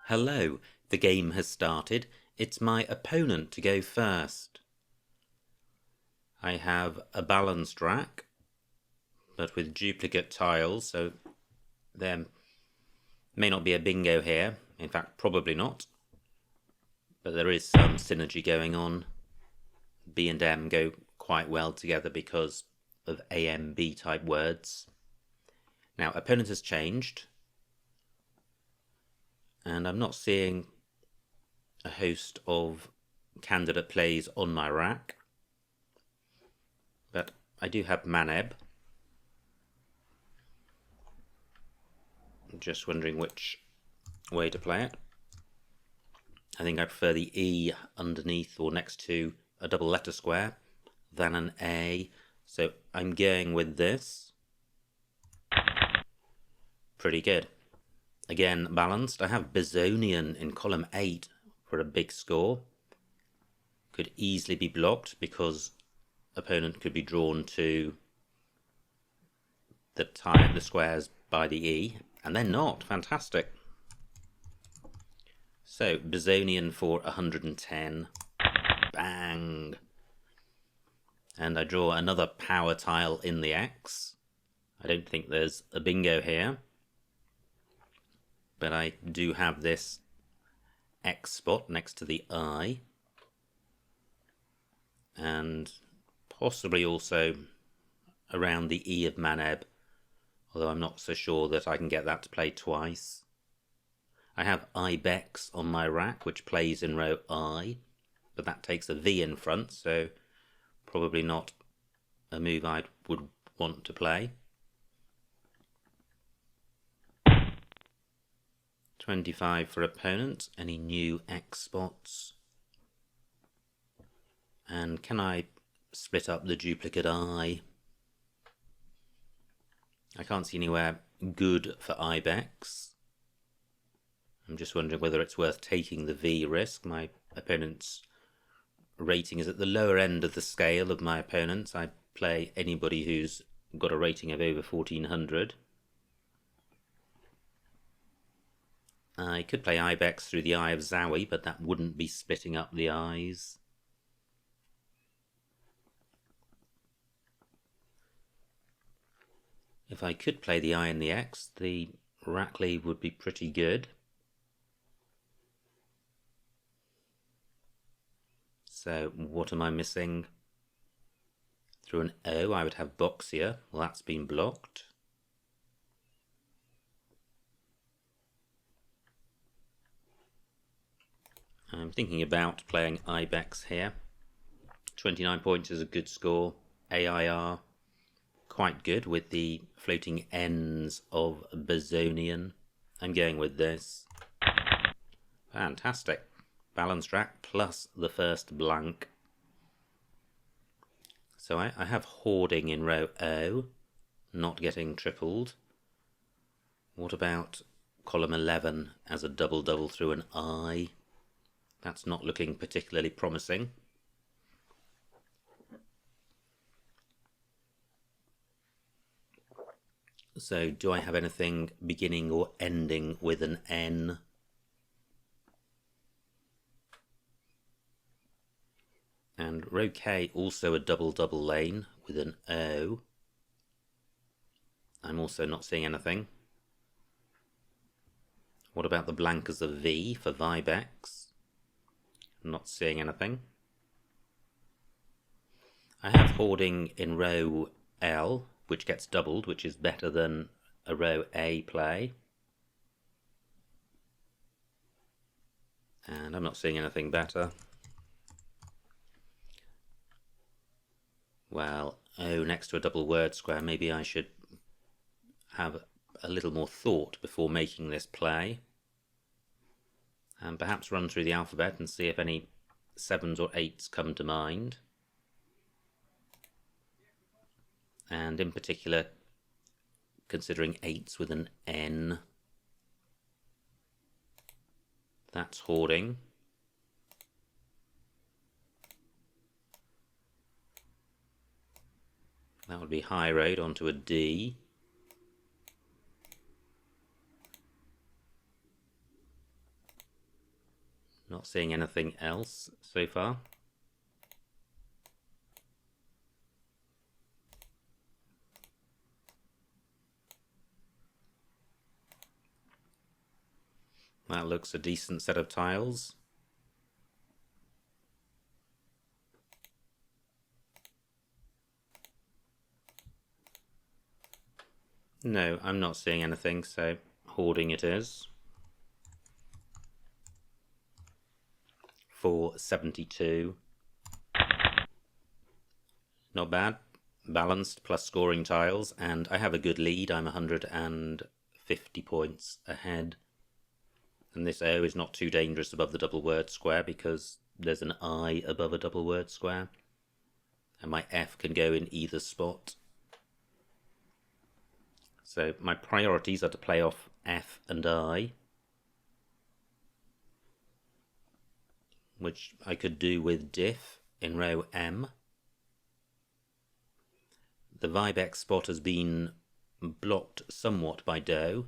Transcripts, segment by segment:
Hello, the game has started. It's my opponent to go first. I have a balanced rack, but with duplicate tiles, so there may not be a bingo here. In fact, probably not. But there is some synergy going on. B and M go quite well together because of AMB type words. Now, opponent has changed. And I'm not seeing a host of candidate plays on my rack. But I do have Maneb. I'm just wondering which way to play it. I think I prefer the E underneath or next to a double letter square than an A. So I'm going with this. Pretty good. Again, balanced. I have Bezonian in column 8 for a big score. Could easily be blocked because opponent could be drawn to the squares by the E, and they're not. Fantastic. So, Bezonian for 110. Bang! And I draw another power tile in the X. I don't think there's a bingo here. But I do have this X spot next to the I. And possibly also around the E of Maneb, although I'm not so sure that I can get that to play twice. I have Ibex on my rack, which plays in row I, but that takes a V in front, so probably not a move I would want to play. 25 for opponent. Any new X spots? And can I split up the duplicate I? I can't see anywhere good for Ibex. I'm just wondering whether it's worth taking the V risk. My opponent's rating is at the lower end of the scale of my opponents. I play anybody who's got a rating of over 1400. I could play Ibex through the Eye of Zowie, but that wouldn't be splitting up the eyes. If I could play the I and the X, the rack lead would be pretty good. So what am I missing? Through an O, I would have Boxia. Well, that's been blocked. I'm thinking about playing Ibex here. 29 points is a good score. AIR, quite good with the floating ends of Bezonian. I'm going with this. Fantastic. Balanced rack plus the first blank. So I have Hoarding in row O, not getting tripled. What about column 11 as a double-double through an I? That's not looking particularly promising. So do I have anything beginning or ending with an N? And row K also a double-double lane with an O. I'm also not seeing anything. What about the blank as a V for Vibex? Not seeing anything. I have Hoarding in row L, which gets doubled, which is better than a row A play. And I'm not seeing anything better. Well, O next to a double word square, maybe I should have a little more thought before making this play. And perhaps run through the alphabet and see if any 7s or 8s come to mind. And in particular, considering 8s with an N. That's Hoarding. That would be High Road onto a D. Not seeing anything else so far. That looks a decent set of tiles. No, I'm not seeing anything, so hoarding it is. For 72. Not bad. Balanced plus scoring tiles, and I have a good lead. I'm 150 points ahead. And this O is not too dangerous above the double word square because there's an I above a double word square. And my F can go in either spot. So my priorities are to play off F and I, which I could do with diff in row M. The Vibex spot has been blocked somewhat by Do.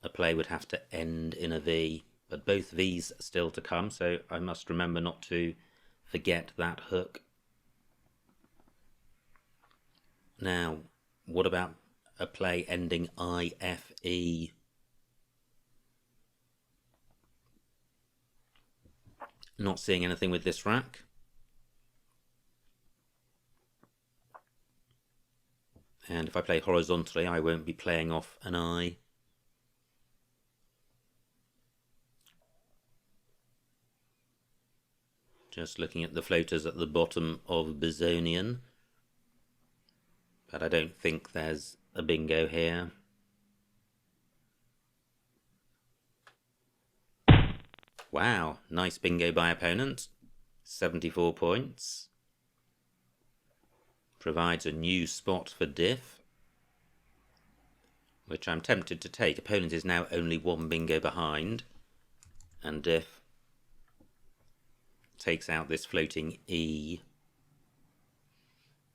A play would have to end in a V, but both V's still to come, so I must remember not to forget that hook. Now, what about a play ending IFE? Not seeing anything with this rack. And if I play horizontally, I won't be playing off an I. Just looking at the floaters at the bottom of Bizonian. But I don't think there's a bingo here. Wow, nice bingo by opponent. 74 points. Provides a new spot for diff, which I'm tempted to take. Opponent is now only one bingo behind, and diff takes out this floating E.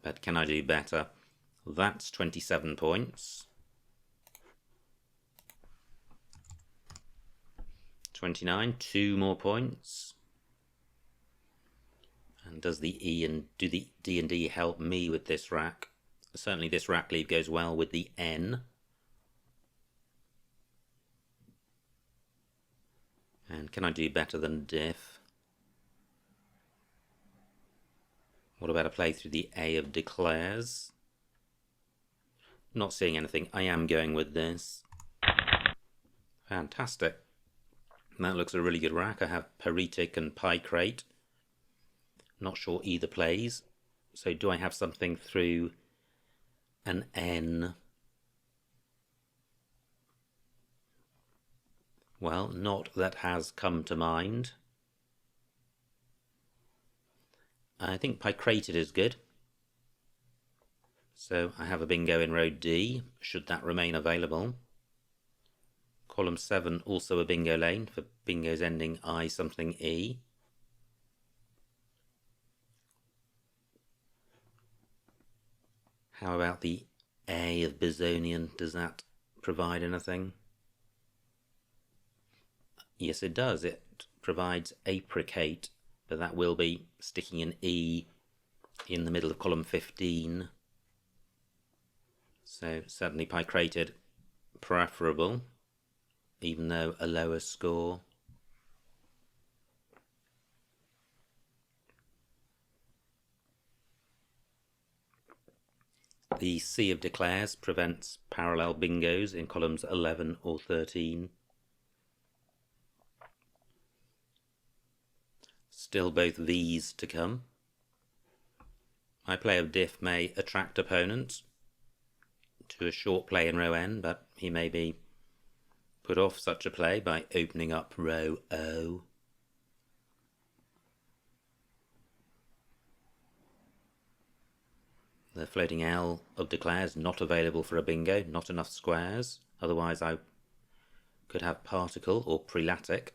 But can I do better? That's 27 points. 29, 2 more points. And does the E and do the D and D help me with this rack? Certainly this rack lead goes well with the N. And can I do better than diff? What about a play through the A of declares? Not seeing anything. I am going with this. Fantastic. That looks a really good rack. I have Paretic and Picrate. Not sure either plays. So do I have something through an N? Well, not that has come to mind. I think Picrated is good. So I have a bingo in row D, should that remain available. Column 7, also a bingo lane for bingos ending I something E. How about the A of Bizonian? Does that provide anything? Yes, it does. It provides apricate, but that will be sticking an E in the middle of column 15. So certainly Picrated preferable, even though a lower score. The C of declares prevents parallel bingos in columns 11 or 13. Still both V's to come. My play of diff may attract opponents to a short play in row N, but he may be put off such a play by opening up row O. The floating L of declares not available for a bingo, not enough squares, otherwise I could have particle or prelatic.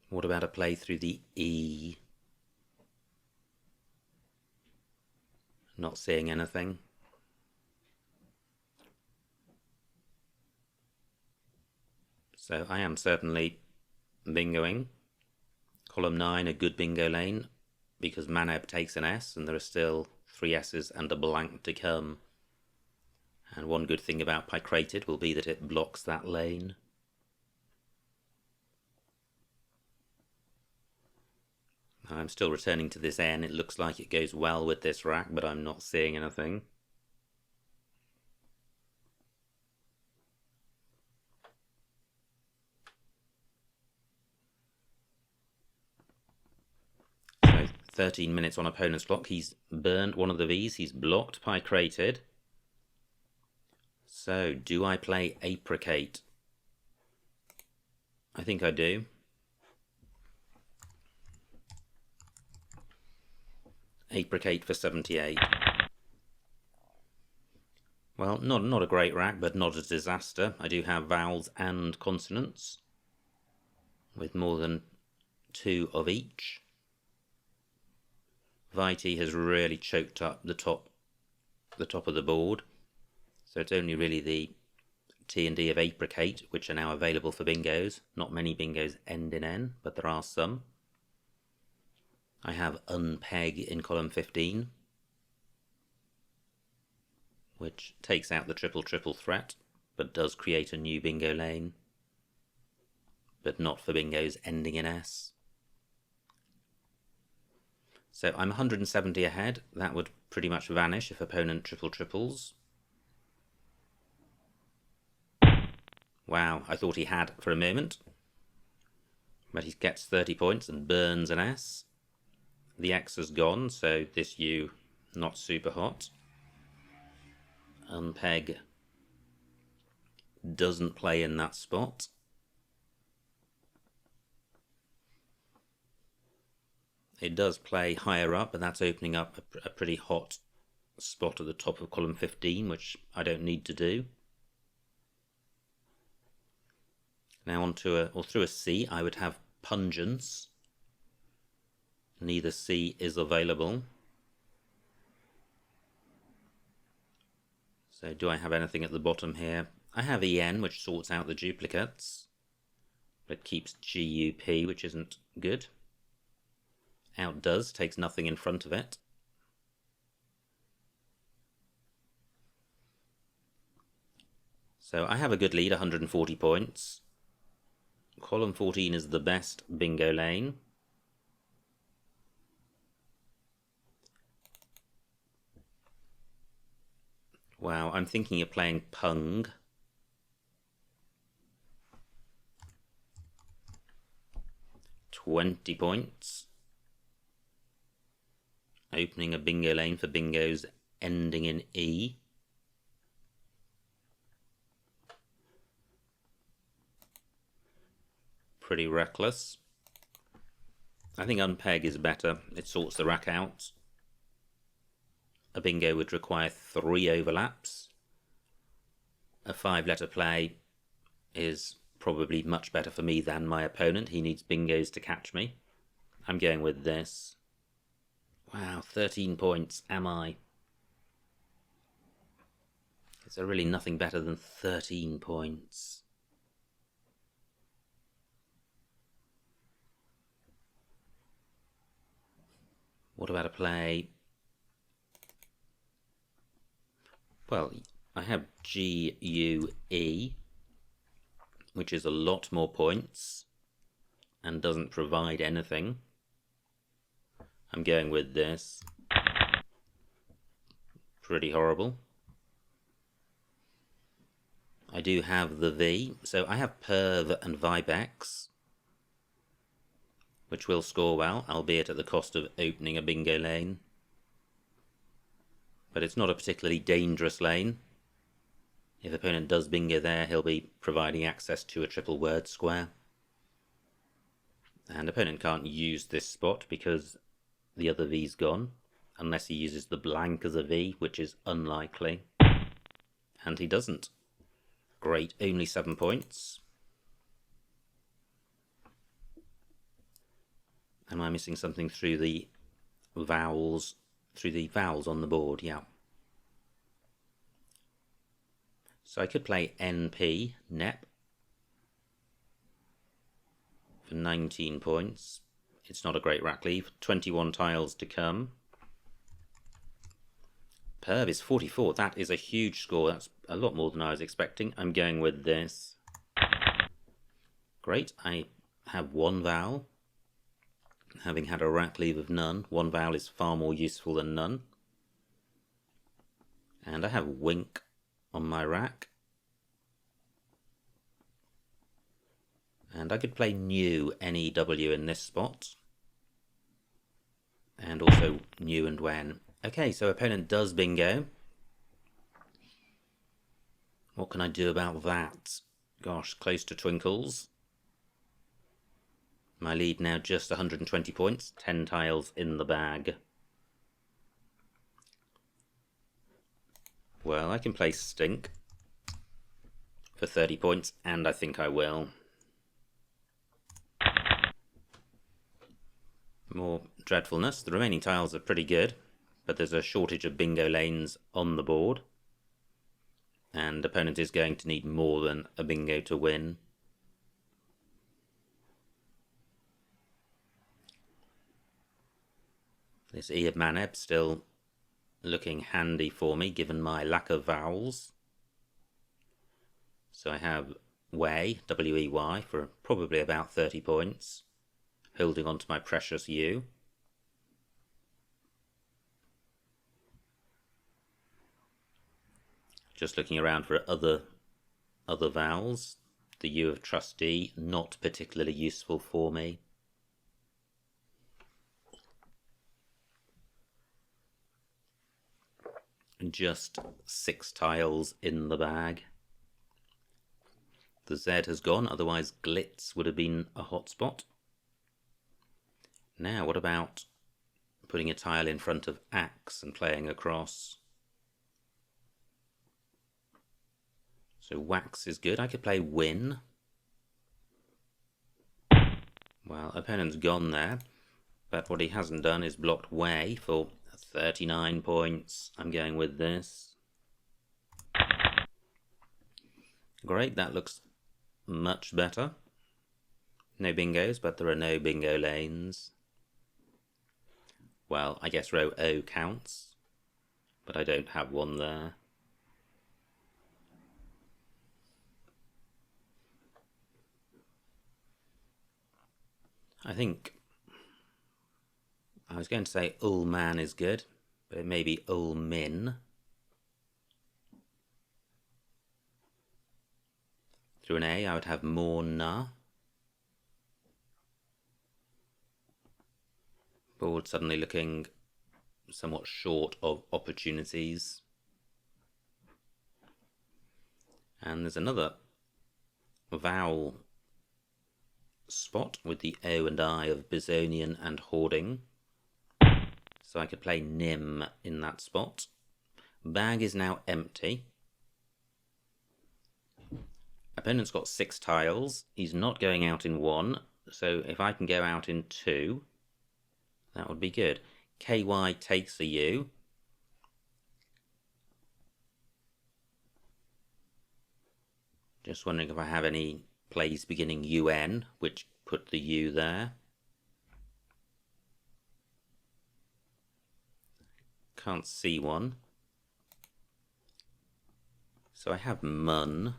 What about a play through the E? Not seeing anything. So I am certainly bingoing. Column 9, a good bingo lane, because Maneb takes an S and there are still 3 S's and a blank to come. And one good thing about Picrated will be that it blocks that lane. I'm still returning to this N. It looks like it goes well with this rack, but I'm not seeing anything. So 13 minutes on opponent's clock. He's burned one of the V's. He's blocked Picrated. So, do I play Apricate? I think I do. Apricate for 78. Well, not a great rack, but not a disaster. I do have vowels and consonants, with more than 2 of each. Vitae has really choked up the top of the board, so it's only really the T and D of Apricate which are now available for bingos. Not many bingos end in N, but there are some. I have Unpeg in column 15, which takes out the triple threat, but does create a new bingo lane, but not for bingos ending in S. So I'm 170 ahead. That would pretty much vanish if opponent triples. Wow, I thought he had for a moment, but he gets 30 points and burns an S. The X has gone, so this U not super hot. Unpeg doesn't play in that spot. It does play higher up, but that's opening up a pretty hot spot at the top of column 15, which I don't need to do. Now onto through a C, I would have Pungence. Neither C is available. So do I have anything at the bottom here? I have EN, which sorts out the duplicates, but keeps GUP, which isn't good. Outdoes, takes nothing in front of it. So I have a good lead, 140 points. Column 14 is the best bingo lane. Wow, I'm thinking of playing Pung. $20 points. Opening a bingo lane for bingos ending in E. Pretty reckless. I think Unpeg is better. It sorts the rack out. A bingo would require 3 overlaps. A 5-letter play is probably much better for me than my opponent. He needs bingos to catch me. I'm going with this. Wow, 13 points, am I? Is there really nothing better than 13 points? What about a play? Well, I have GUE, which is a lot more points and doesn't provide anything. I'm going with this. Pretty horrible. I do have the V, so I have Perv and Vibex, which will score well, albeit at the cost of opening a bingo lane. But it's not a particularly dangerous lane. If opponent does bingo there, he'll be providing access to a triple word square. And opponent can't use this spot because the other V's gone, unless he uses the blank as a V, which is unlikely. And he doesn't. Great, only 7 points. Am I missing something through the vowels? Through the vowels on the board, yeah. So I could play NP, NEP. for 19 points. It's not a great rack leave. 21 tiles to come. Perv is 44. That is a huge score. That's a lot more than I was expecting. I'm going with this. Great. I have one vowel. Having had a rack leave of none, one vowel is far more useful than none. And I have wink on my rack. And I could play new, N-E-W in this spot. And also new and when. Okay, so opponent does bingo. What can I do about that? Gosh, close to twinkles. My lead now just 120 points, 10 tiles in the bag. Well, I can play stink for 30 points, and I think I will. More dreadfulness. The remaining tiles are pretty good, but there's a shortage of bingo lanes on the board. And opponent is going to need more than a bingo to win. This E of Maneb still looking handy for me, given my lack of vowels. So I have way, W-E-Y, for probably about 30 points, holding on to my precious U. Just looking around for other vowels. The U of trustee, not particularly useful for me. Just 6 tiles in the bag. The Z has gone, otherwise glitz would have been a hot spot. Now, what about putting a tile in front of axe and playing across? So wax is good. I could play win. Well, opponent's gone there, but what he hasn't done is blocked way for 39 points. I'm going with this. Great, that looks much better. No bingos, but there are no bingo lanes. Well, I guess row O counts, but I don't have one there. I think I was going to say ul man is good, but it may be ul min. Through an A, I would have more na. Board suddenly looking somewhat short of opportunities. And there's another vowel spot with the O and I of Bizonian and Hoarding. So I could play Nim in that spot. Bag is now empty. Opponent's got 6 tiles. He's not going out in 1, so if I can go out in 2, that would be good. KY takes a U. Just wondering if I have any plays beginning UN, which put the U there. Can't see one. So I have mun.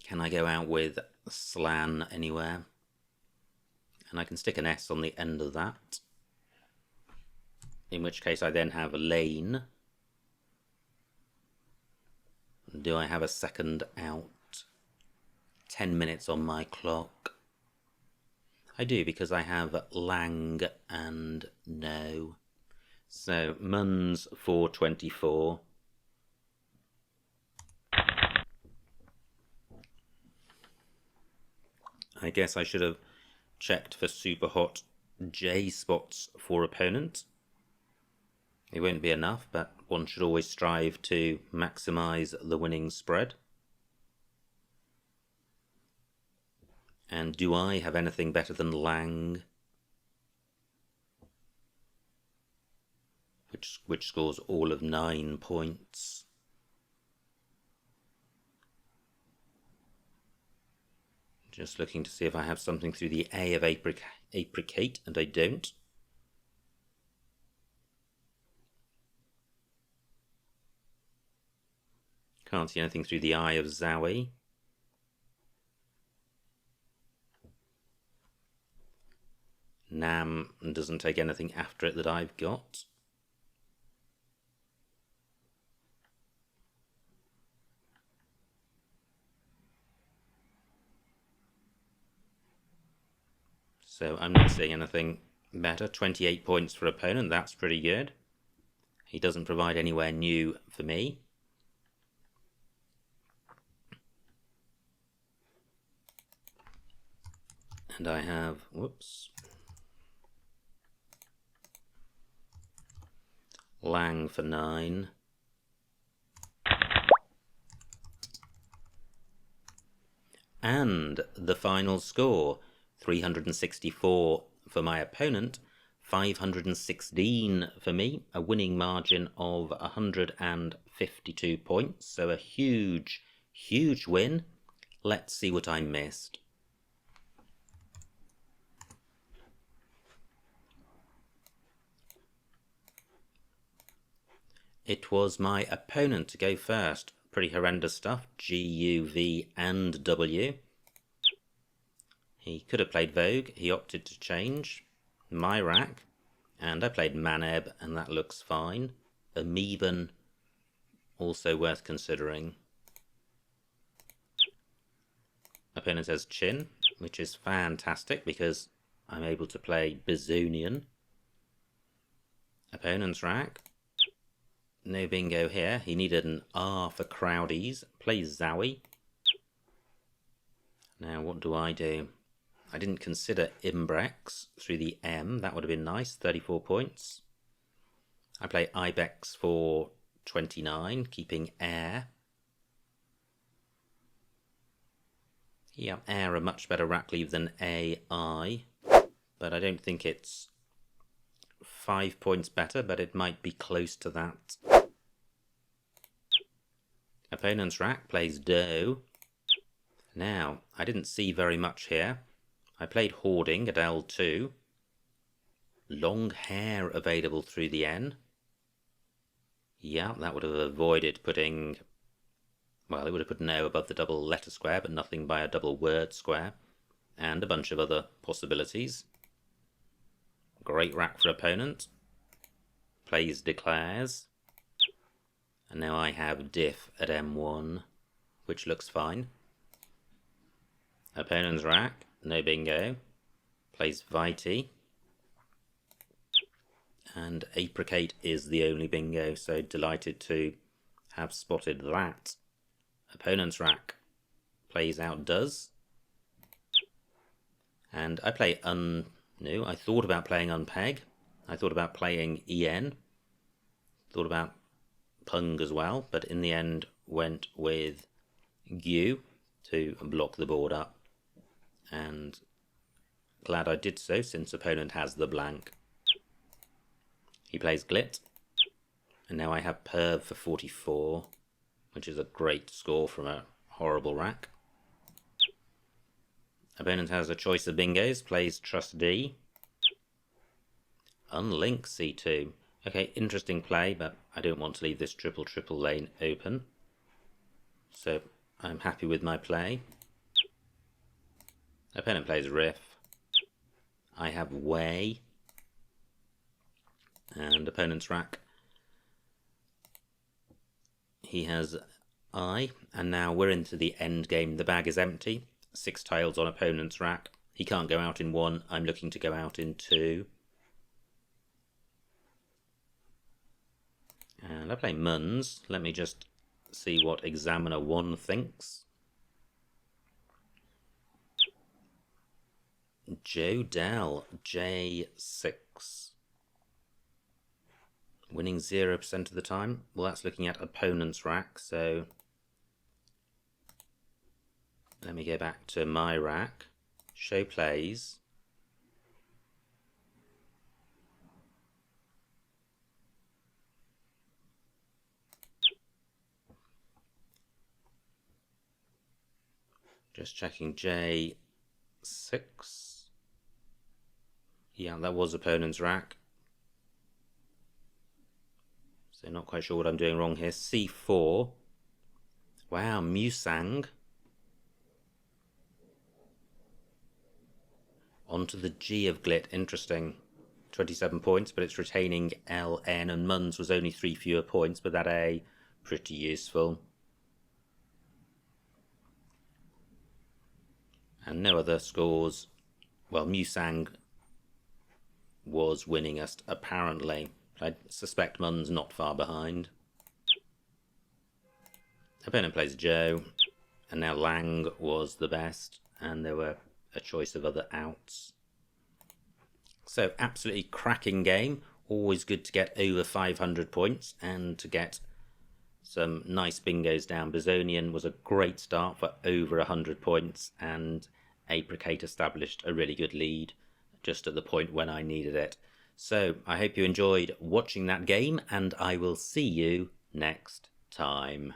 Can I go out with slan anywhere? And I can stick an S on the end of that. In which case I then have lane. Do I have a second out? 10 minutes on my clock. I do, because I have lang and no. So mun's 424. I guess I should have checked for super hot J spots for opponent. It won't be enough, but one should always strive to maximise the winning spread. And do I have anything better than lang? Which scores all of 9 points. Just looking to see if I have something through the A of apricot, and I don't. Can't see anything through the I of zowie. Nam doesn't take anything after it that I've got. So I'm not seeing anything better. 28 points for opponent, that's pretty good. He doesn't provide anywhere new for me. And I have, whoops, Lang for 9. And the final score, 364 for my opponent, 516 for me, a winning margin of 152 points, so a huge, huge win. Let's see what I missed. It was my opponent to go first. Pretty horrendous stuff. G, U, V and W. He could have played Vogue. He opted to change. My rack. And I played Maneb, and that looks fine. Amoeban, also worth considering. Opponent has Chin, which is fantastic because I'm able to play Bazonian. Opponent's rack. No bingo here. He needed an R for Crowdies. Plays Zowie. Now what do? I didn't consider Imbrex through the M. That would have been nice. 34 points. I play Ibex for 29, keeping Air. Yeah, Air a much better rack leave than AI, but I don't think it's 5 points better, but it might be close to that. Opponent's rack plays Doe. Now, I didn't see very much here. I played Hoarding at L2. Long Hair available through the N. Yeah, that would have avoided putting... Well, it would have put no above the double letter square, but nothing by a double word square. And a bunch of other possibilities. Great rack for opponent. Plays Declares. And now I have Diff at M1, which looks fine. Opponent's rack, no bingo. Plays Vitae. And Apricot is the only bingo, so delighted to have spotted that. Opponent's rack plays Outdoes. And I play No, I thought about playing Unpeg. I thought about playing EN. Thought about Pung as well, but in the end went with Gu to block the board up. And glad I did so, since opponent has the blank. He plays Glit. And now I have Perv for 44, which is a great score from a horrible rack. Opponent has a choice of bingos, plays Trustee. Unlink C2. Okay, interesting play, but I don't want to leave this triple lane open. So I'm happy with my play. Opponent plays Riff. I have Way. And opponent's rack. He has I, and now we're into the end game. The bag is empty. 6 tiles on opponent's rack. He can't go out in 1. I'm looking to go out in 2. And I play Muns. Let me just see what Examiner 1 thinks. Joe Dell, J6. Winning 0% of the time. Well, that's looking at opponent's rack, so let me go back to my rack. Show plays. Just checking J 6. Yeah, that was opponent's rack. So not quite sure what I'm doing wrong here. C4. Wow, Musang. Onto the G of Glit. Interesting. 27 points, but it's retaining LN, and Mun's was only 3 fewer points, but that A, pretty useful. And no other scores. Well, Musang was winning us, apparently. I suspect Mun's not far behind. Opponent plays Joe, and now Lang was the best, and there were a choice of other outs. So, absolutely cracking game. Always good to get over 500 points and to get some nice bingos down. Bizonian was a great start for over 100 points, and Apricate established a really good lead just at the point when I needed it. So, I hope you enjoyed watching that game, and I will see you next time.